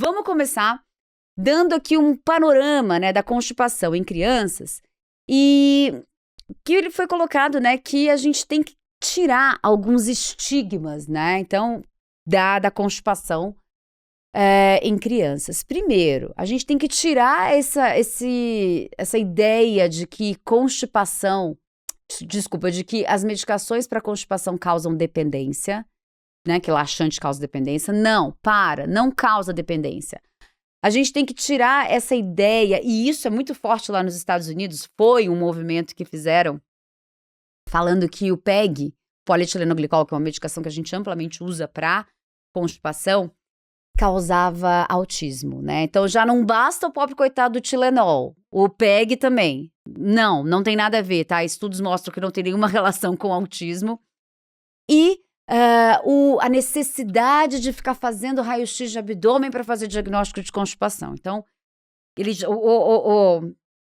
Vamos começar dando aqui um panorama, né, da constipação em crianças e que ele foi colocado, né, que a gente tem que tirar alguns estigmas, né, então, da constipação em crianças. Primeiro, a gente tem que tirar essa ideia de que de que as medicações para constipação causam dependência, né, que laxante causa dependência. Não causa dependência. A gente tem que tirar essa ideia, e isso é muito forte lá nos Estados Unidos, foi um movimento que fizeram, falando que o PEG, polietilenglicol, que é uma medicação que a gente amplamente usa para constipação, causava autismo, né? Então já não basta o pobre coitado do Tilenol, o PEG também. Não tem nada a ver, tá? Estudos mostram que não tem nenhuma relação com autismo. E a necessidade de ficar fazendo raio-x de abdômen para fazer diagnóstico de constipação. Então,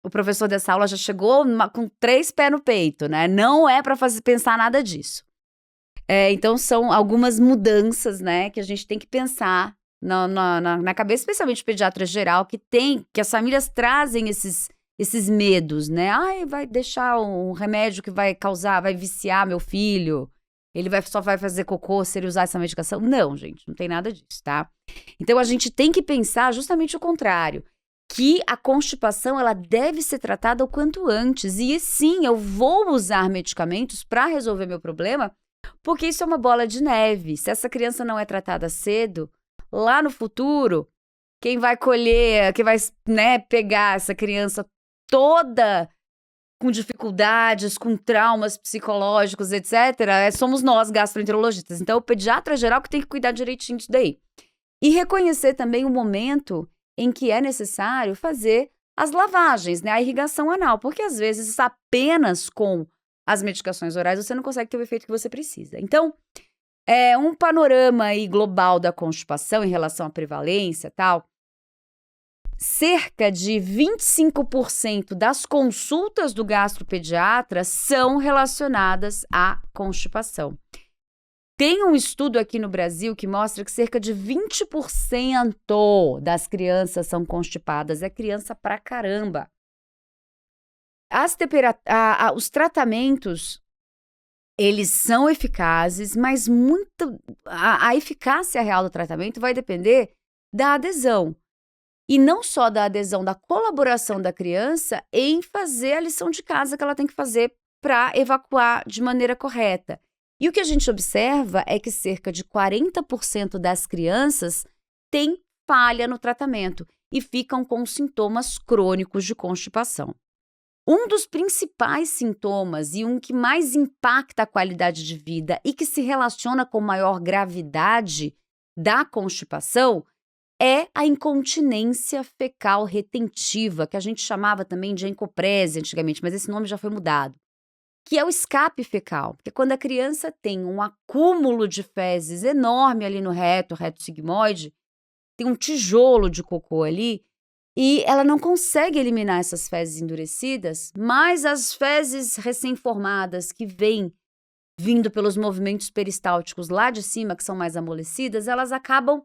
o professor dessa aula já chegou com 3 pés no peito, né? Não é para pensar nada disso. Então, são algumas mudanças, né, que a gente tem que pensar na cabeça, especialmente pediatra geral, que as famílias trazem esses medos, né? Ai, vai deixar um remédio que vai viciar meu filho. Ele só vai fazer cocô se ele usar essa medicação? Não, gente, não tem nada disso, tá? Então, a gente tem que pensar justamente o contrário, que a constipação, ela deve ser tratada o quanto antes. E sim, eu vou usar medicamentos para resolver meu problema, porque isso é uma bola de neve. Se essa criança não é tratada cedo, lá no futuro, quem vai colher, quem vai, né, pegar essa criança toda com dificuldades, com traumas psicológicos, etc., somos nós, gastroenterologistas. Então, o pediatra geral que tem que cuidar direitinho disso daí. E reconhecer também o momento em que é necessário fazer as lavagens, né? A irrigação anal, porque às vezes apenas com as medicações orais você não consegue ter o efeito que você precisa. Então, um panorama aí global da constipação em relação à prevalência e tal. Cerca de 25% das consultas do gastropediatra são relacionadas à constipação. Tem um estudo aqui no Brasil que mostra que cerca de 20% das crianças são constipadas. É criança pra caramba. Os tratamentos, eles são eficazes, mas a eficácia real do tratamento vai depender da adesão. E não só da adesão, da colaboração da criança em fazer a lição de casa que ela tem que fazer para evacuar de maneira correta. E o que a gente observa é que cerca de 40% das crianças têm falha no tratamento e ficam com sintomas crônicos de constipação. Um dos principais sintomas e um que mais impacta a qualidade de vida e que se relaciona com maior gravidade da constipação é a incontinência fecal retentiva, que a gente chamava também de encoprese antigamente, mas esse nome já foi mudado, que é o escape fecal, porque quando a criança tem um acúmulo de fezes enorme ali no reto sigmoide, tem um tijolo de cocô ali, e ela não consegue eliminar essas fezes endurecidas, mas as fezes recém-formadas que vêm vindo pelos movimentos peristálticos lá de cima, que são mais amolecidas, elas acabam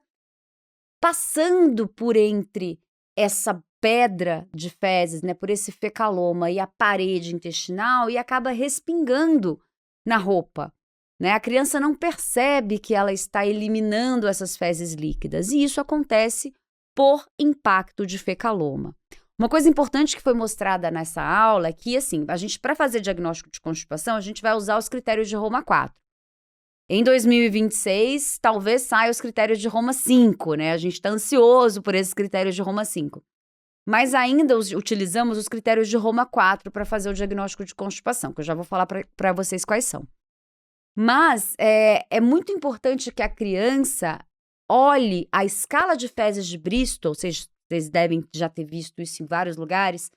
passando por entre essa pedra de fezes, né, por esse fecaloma e a parede intestinal e acaba respingando na roupa, né? A criança não percebe que ela está eliminando essas fezes líquidas e isso acontece por impacto de fecaloma. Uma coisa importante que foi mostrada nessa aula é que, assim, a gente, para fazer diagnóstico de constipação, a gente vai usar os critérios de Roma 4. Em 2026, talvez saia os critérios de Roma 5, né? A gente está ansioso por esses critérios de Roma 5. Mas ainda utilizamos os critérios de Roma 4 para fazer o diagnóstico de constipação, que eu já vou falar para vocês quais são. Mas é muito importante que a criança olhe a escala de fezes de Bristol, vocês devem já ter visto isso em vários lugares,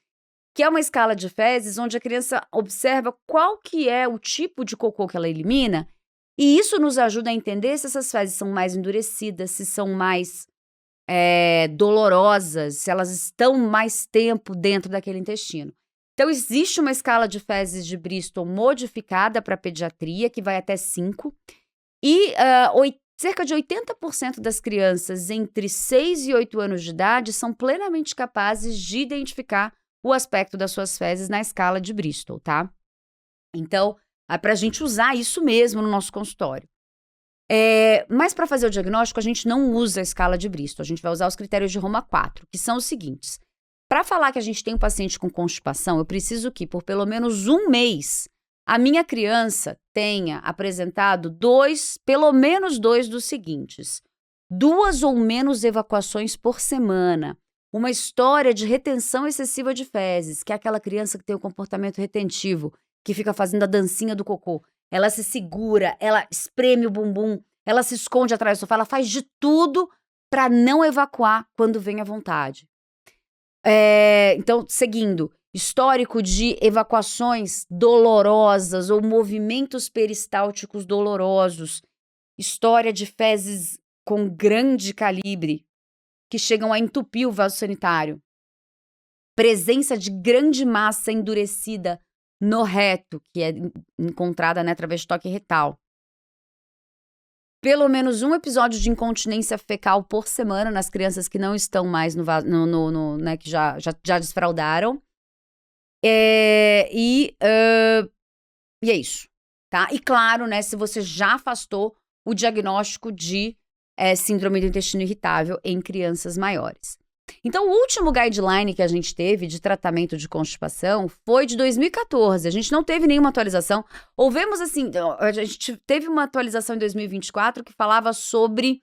que é uma escala de fezes onde a criança observa qual que é o tipo de cocô que ela elimina. E isso nos ajuda a entender se essas fezes são mais endurecidas, se são mais dolorosas, se elas estão mais tempo dentro daquele intestino. Então, existe uma escala de fezes de Bristol modificada para pediatria, que vai até 5, e cerca de 80% das crianças entre 6 e 8 anos de idade são plenamente capazes de identificar o aspecto das suas fezes na escala de Bristol, tá? Então, é para a gente usar isso mesmo no nosso consultório. Mas para fazer o diagnóstico, a gente não usa a escala de Bristol, a gente vai usar os critérios de Roma 4, que são os seguintes. Para falar que a gente tem um paciente com constipação, eu preciso que, por pelo menos um mês, a minha criança tenha apresentado pelo menos dois dos seguintes: 2 ou menos evacuações por semana, uma história de retenção excessiva de fezes, que é aquela criança que tem o comportamento retentivo, que fica fazendo a dancinha do cocô. Ela se segura, ela espreme o bumbum, ela se esconde atrás do sofá, ela faz de tudo para não evacuar quando vem à vontade. Então, seguindo, histórico de evacuações dolorosas ou movimentos peristálticos dolorosos, história de fezes com grande calibre que chegam a entupir o vaso sanitário, presença de grande massa endurecida no reto, que é encontrada através de toque retal. Pelo menos um episódio de incontinência fecal por semana nas crianças que não estão mais no vaso, né, que já desfraldaram. E é isso, tá? E claro, né, se você já afastou o diagnóstico de síndrome do intestino irritável em crianças maiores. Então, o último guideline que a gente teve de tratamento de constipação foi de 2014. A gente não teve nenhuma atualização. A gente teve uma atualização em 2024 que falava sobre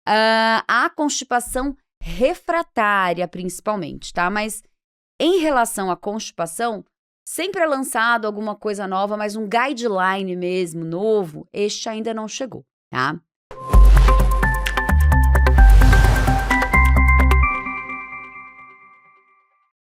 a constipação refratária, principalmente, tá? Mas em relação à constipação, sempre é lançado alguma coisa nova, mas um guideline mesmo, novo, este ainda não chegou, tá?